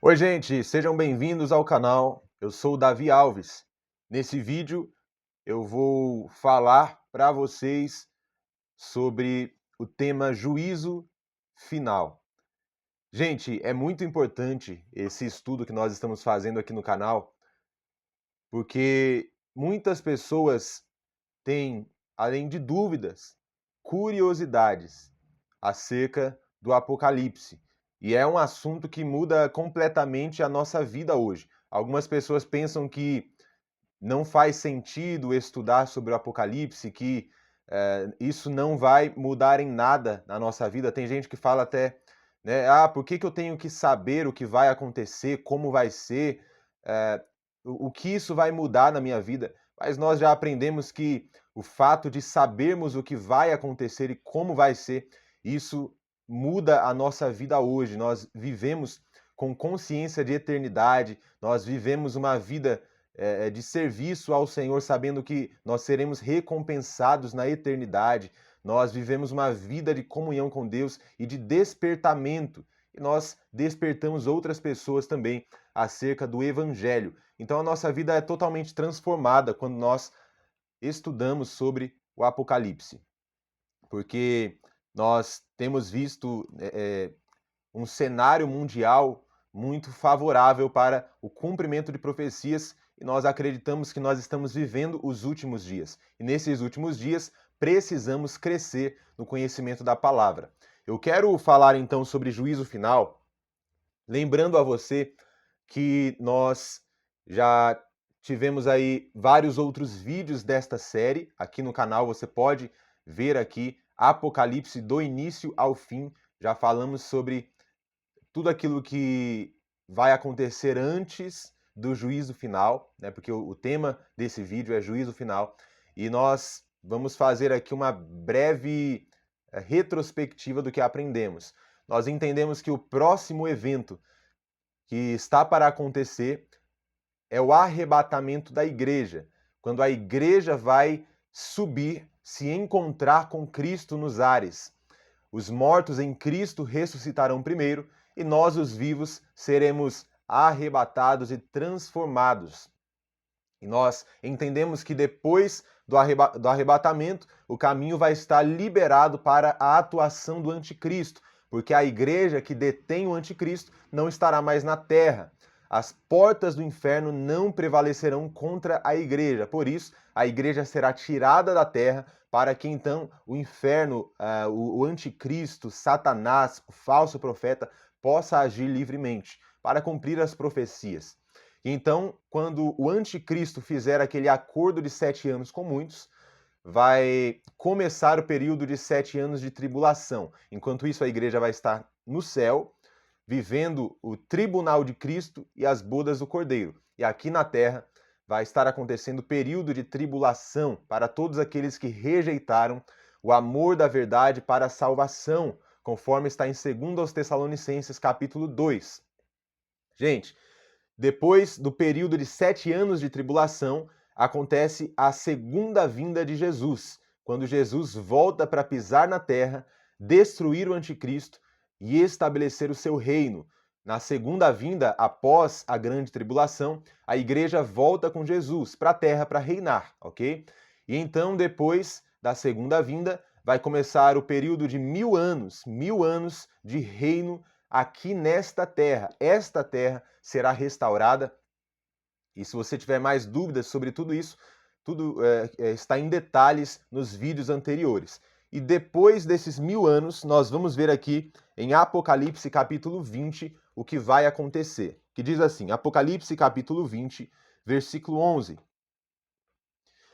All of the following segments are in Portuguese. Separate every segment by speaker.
Speaker 1: Oi, gente, sejam bem-vindos ao canal. Eu sou o Davi Alves. Nesse vídeo, eu vou falar para vocês sobre o tema juízo final. Gente, é muito importante esse estudo que nós estamos fazendo aqui no canal, porque muitas pessoas têm, além de dúvidas, curiosidades acerca do Apocalipse. E é um assunto que muda completamente a nossa vida hoje. Algumas pessoas pensam que não faz sentido estudar sobre o Apocalipse, que isso não vai mudar em nada na nossa vida. Tem gente que fala até, né, por que eu tenho que saber o que vai acontecer, como vai ser, eh, o que isso vai mudar na minha vida? Mas nós já aprendemos que o fato de sabermos o que vai acontecer e como vai ser, isso muda a nossa vida hoje. Nós vivemos com consciência de eternidade, nós vivemos uma vida de serviço ao Senhor, sabendo que nós seremos recompensados na eternidade. Nós vivemos uma vida de comunhão com Deus e de despertamento. E nós despertamos outras pessoas também acerca do Evangelho. Então a nossa vida é totalmente transformada quando nós estudamos sobre o Apocalipse. Porque nós temos visto um cenário mundial muito favorável para o cumprimento de profecias e nós acreditamos que nós estamos vivendo os últimos dias. E nesses últimos dias precisamos crescer no conhecimento da palavra. Eu quero falar então sobre juízo final, lembrando a você que nós já tivemos aí vários outros vídeos desta série aqui no canal, você pode ver aqui Apocalipse do início ao fim. Já falamos sobre tudo aquilo que vai acontecer antes do juízo final, né? Porque o tema desse vídeo é juízo final, e nós vamos fazer aqui uma breve retrospectiva do que aprendemos. Nós entendemos que o próximo evento que está para acontecer é o arrebatamento da igreja, quando a igreja vai subir, se encontrar com Cristo nos ares. Os mortos em Cristo ressuscitarão primeiro e nós, os vivos, seremos arrebatados e transformados. E nós entendemos que depois do arrebatamento, o caminho vai estar liberado para a atuação do anticristo, porque a igreja que detém o anticristo não estará mais na terra. As portas do inferno não prevalecerão contra a igreja. Por isso, a igreja será tirada da terra para que então o inferno, o anticristo, Satanás, o falso profeta, possa agir livremente para cumprir as profecias. Então, quando o anticristo fizer aquele acordo de 7 anos com muitos, vai começar o período de 7 anos de tribulação. Enquanto isso, a igreja vai estar no céu, vivendo o tribunal de Cristo e as bodas do Cordeiro. E aqui na terra vai estar acontecendo o período de tribulação para todos aqueles que rejeitaram o amor da verdade para a salvação, conforme está em 2 Tessalonicenses capítulo 2. Gente, depois do período de 7 anos de tribulação, acontece a segunda vinda de Jesus, quando Jesus volta para pisar na terra, destruir o anticristo e estabelecer o seu reino. Na segunda vinda, após a grande tribulação, a igreja volta com Jesus para a terra para reinar, ok? E então, depois da segunda vinda, vai começar o período de 1000 anos de reino aqui nesta terra. Esta terra será restaurada. E se você tiver mais dúvidas sobre tudo isso, tudo está em detalhes nos vídeos anteriores. E depois desses 1000 anos, nós vamos ver aqui em Apocalipse capítulo 20 o que vai acontecer. Que diz assim, Apocalipse capítulo 20, versículo 11.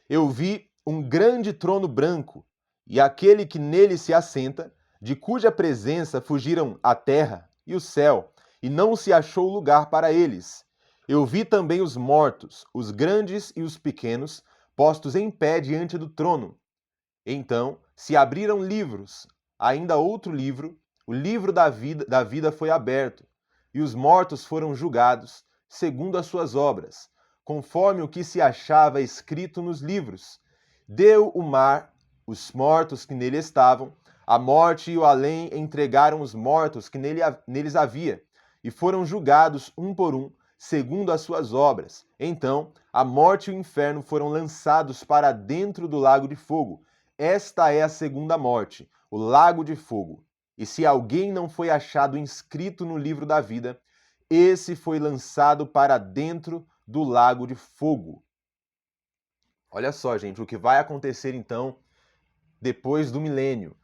Speaker 1: Eu vi um grande trono branco, e aquele que nele se assenta, de cuja presença fugiram a terra e o céu, e não se achou lugar para eles. Eu vi também os mortos, os grandes e os pequenos, postos em pé diante do trono. Então se abriram livros, ainda outro livro, o livro da vida foi aberto, e os mortos foram julgados, segundo as suas obras, conforme o que se achava escrito nos livros. Deu o mar os mortos que nele estavam, a morte e o além entregaram os mortos que neles havia, e foram julgados um por um, segundo as suas obras. Então, a morte e o inferno foram lançados para dentro do lago de fogo. Esta é a segunda morte, o lago de fogo. E se alguém não foi achado inscrito no livro da vida, esse foi lançado para dentro do lago de fogo. Olha só, gente, o que vai acontecer então depois do milênio.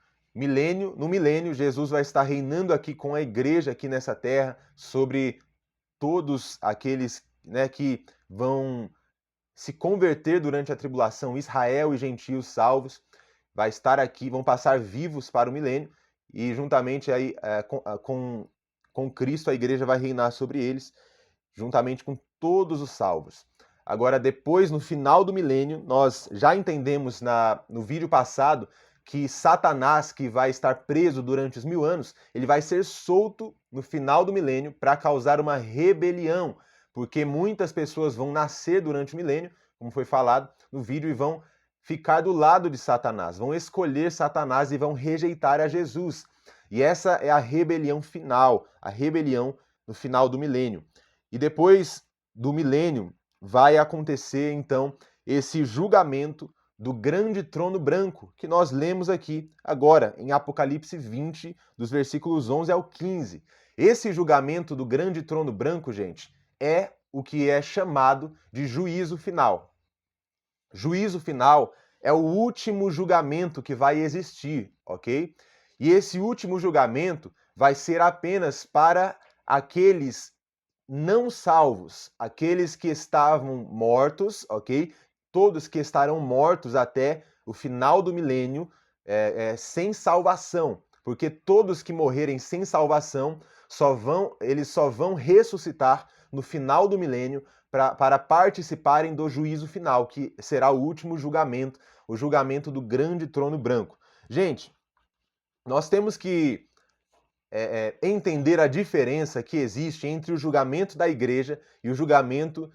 Speaker 1: No milênio, Jesus vai estar reinando aqui com a igreja aqui nessa terra sobre todos aqueles, né, que vão se converter durante a tribulação, Israel e gentios salvos, vai estar aqui, vão passar vivos para o milênio e juntamente aí com Cristo a igreja vai reinar sobre eles, juntamente com todos os salvos. Agora, depois, no final do milênio, nós já entendemos no vídeo passado que Satanás, que vai estar preso durante os 1000 anos, ele vai ser solto no final do milênio para causar uma rebelião, porque muitas pessoas vão nascer durante o milênio, como foi falado no vídeo, e vão ficar do lado de Satanás, vão escolher Satanás e vão rejeitar a Jesus. E essa é a rebelião final, a rebelião no final do milênio. E depois do milênio vai acontecer, então, esse julgamento do grande trono branco, que nós lemos aqui agora, em Apocalipse 20, dos versículos 11 ao 15. Esse julgamento do grande trono branco, gente, é o que é chamado de juízo final. Juízo final é o último julgamento que vai existir, ok? E esse último julgamento vai ser apenas para aqueles não salvos, aqueles que estavam mortos, ok? Todos que estarão mortos até o final do milênio, sem salvação, porque todos que morrerem sem salvação eles só vão ressuscitar no final do milênio para participarem do juízo final, que será o último julgamento, o julgamento do grande trono branco. Gente, nós temos que entender a diferença que existe entre o julgamento da igreja e o julgamento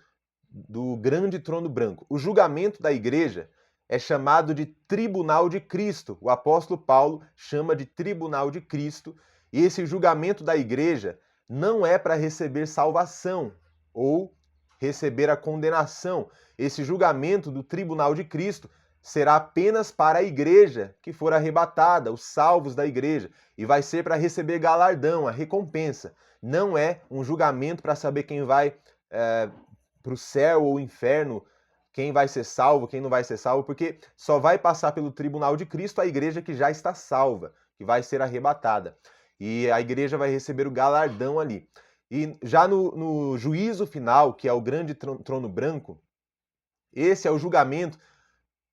Speaker 1: do grande trono branco. O julgamento da igreja é chamado de tribunal de Cristo. O apóstolo Paulo chama de tribunal de Cristo. E esse julgamento da igreja não é para receber salvação ou receber a condenação. Esse julgamento do tribunal de Cristo será apenas para a igreja que for arrebatada, os salvos da igreja, e vai ser para receber galardão, a recompensa. Não é um julgamento para saber quem vai para o céu ou o inferno, quem vai ser salvo, quem não vai ser salvo, porque só vai passar pelo tribunal de Cristo a igreja que já está salva, que vai ser arrebatada. E a igreja vai receber o galardão ali. E já no juízo final, que é o grande trono branco, esse é o julgamento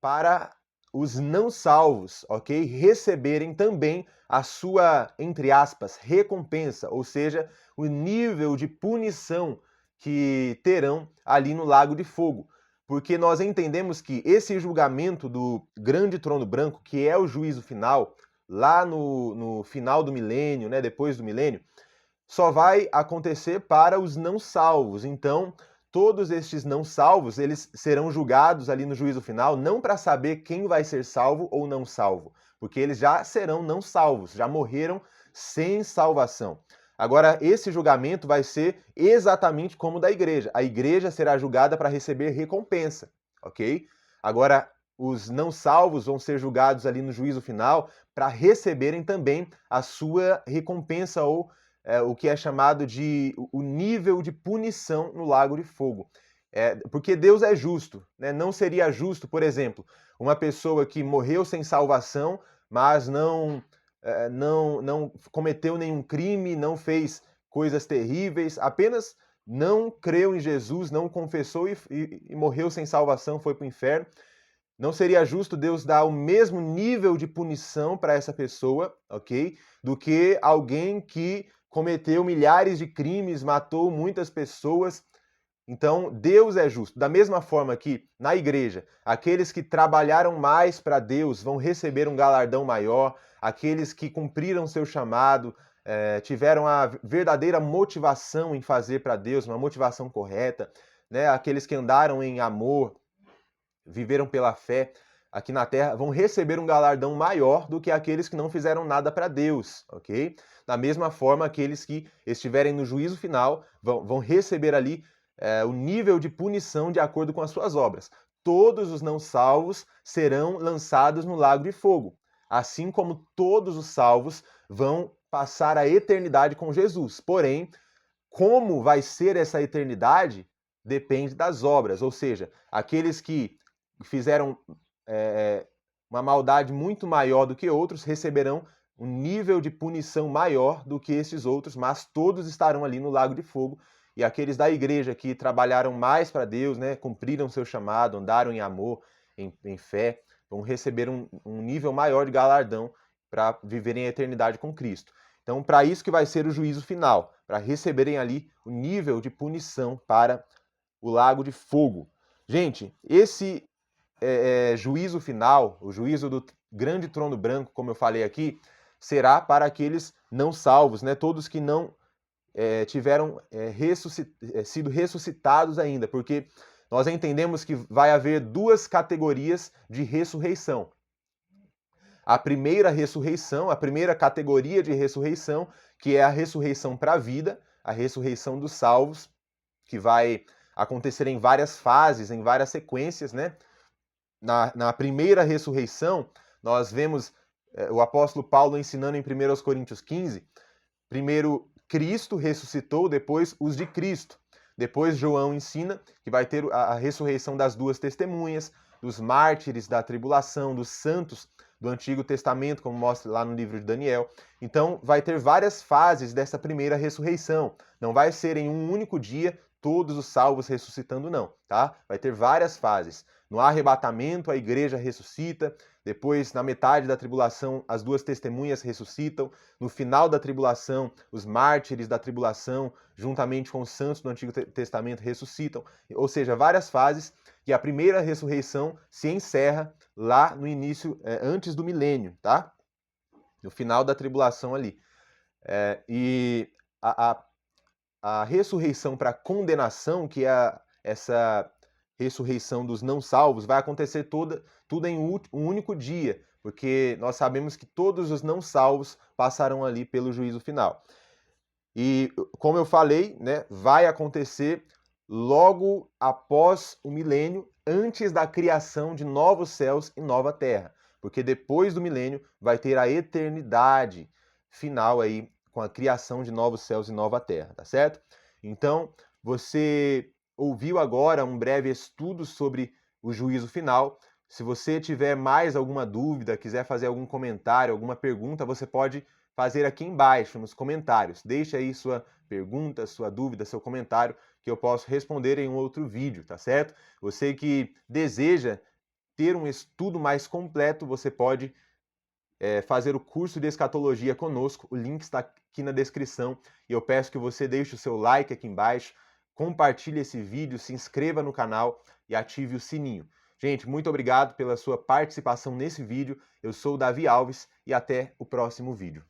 Speaker 1: para os não salvos, ok? Receberem também a sua, entre aspas, recompensa, ou seja, o nível de punição que terão ali no lago de fogo. Porque nós entendemos que esse julgamento do grande trono branco, que é o juízo final, lá no final do milênio, né, depois do milênio, só vai acontecer para os não salvos. Então, todos estes não salvos, eles serão julgados ali no juízo final, não para saber quem vai ser salvo ou não salvo, porque eles já serão não salvos, já morreram sem salvação. Agora, esse julgamento vai ser exatamente como o da igreja. A igreja será julgada para receber recompensa, ok? Agora, os não salvos vão ser julgados ali no juízo final para receberem também a sua recompensa ou o que é chamado de o nível de punição no lago de fogo. Porque Deus é justo, né? Não seria justo, por exemplo, uma pessoa que morreu sem salvação, mas não cometeu nenhum crime, não fez coisas terríveis, apenas não creu em Jesus, não confessou e morreu sem salvação, foi para o inferno. Não seria justo Deus dar o mesmo nível de punição para essa pessoa, ok? Do que alguém que cometeu milhares de crimes, matou muitas pessoas. Então, Deus é justo. Da mesma forma que na igreja, aqueles que trabalharam mais para Deus vão receber um galardão maior, aqueles que cumpriram seu chamado, tiveram a verdadeira motivação em fazer para Deus, uma motivação correta, né? Aqueles que andaram em amor, viveram pela fé, aqui na terra vão receber um galardão maior do que aqueles que não fizeram nada para Deus, ok? Da mesma forma, aqueles que estiverem no juízo final vão receber ali o nível de punição de acordo com as suas obras. Todos os não salvos serão lançados no lago de fogo, assim como todos os salvos vão passar a eternidade com Jesus. Porém, como vai ser essa eternidade depende das obras, ou seja, aqueles que fizeram uma maldade muito maior do que outros receberão um nível de punição maior do que esses outros, mas todos estarão ali no lago de fogo. E aqueles da igreja que trabalharam mais para Deus, né, cumpriram seu chamado, andaram em amor, em fé, vão receber um nível maior de galardão para viverem a eternidade com Cristo. Então, para isso que vai ser o juízo final, para receberem ali o nível de punição para o lago de fogo. Gente, esse juízo final, o juízo do grande trono branco, como eu falei aqui, será para aqueles não salvos, né? Todos que não tiveram sido ressuscitados ainda, porque nós entendemos que vai haver duas categorias de ressurreição. A primeira ressurreição, a primeira categoria de ressurreição, que é a ressurreição para a vida, a ressurreição dos salvos, que vai acontecer em várias fases, em várias sequências, né? Na primeira ressurreição, nós vemos o apóstolo Paulo ensinando em 1 Coríntios 15, primeiro Cristo ressuscitou, depois os de Cristo. Depois João ensina que vai ter a ressurreição das duas testemunhas, dos mártires da tribulação, dos santos do Antigo Testamento, como mostra lá no livro de Daniel. Então, vai ter várias fases dessa primeira ressurreição. Não vai ser em um único dia todos os salvos ressuscitando, não, tá? Vai ter várias fases. No arrebatamento, a igreja ressuscita. Depois, na metade da tribulação, as duas testemunhas ressuscitam. No final da tribulação, os mártires da tribulação, juntamente com os santos do Antigo Testamento, ressuscitam. Ou seja, várias fases. E a primeira ressurreição se encerra lá no início, antes do milênio, tá? No final da tribulação ali. E a ressurreição para condenação, que é essa ressurreição dos não salvos, vai acontecer tudo em um único dia, porque nós sabemos que todos os não salvos passarão ali pelo juízo final. E, como eu falei, né, vai acontecer logo após o milênio, antes da criação de novos céus e nova terra, porque depois do milênio vai ter a eternidade final aí, com a criação de novos céus e nova terra, tá certo? Então, você ouviu agora um breve estudo sobre o juízo final. Se você tiver mais alguma dúvida, quiser fazer algum comentário, alguma pergunta, você pode fazer aqui embaixo nos comentários. Deixe aí sua pergunta, sua dúvida, seu comentário, que eu posso responder em um outro vídeo, tá certo? Você que deseja ter um estudo mais completo, você pode fazer o curso de escatologia conosco. O link está aqui na descrição e eu peço que você deixe o seu like aqui embaixo, compartilhe esse vídeo, se inscreva no canal e ative o sininho. Gente, muito obrigado pela sua participação nesse vídeo. Eu sou o Davi Alves e até o próximo vídeo.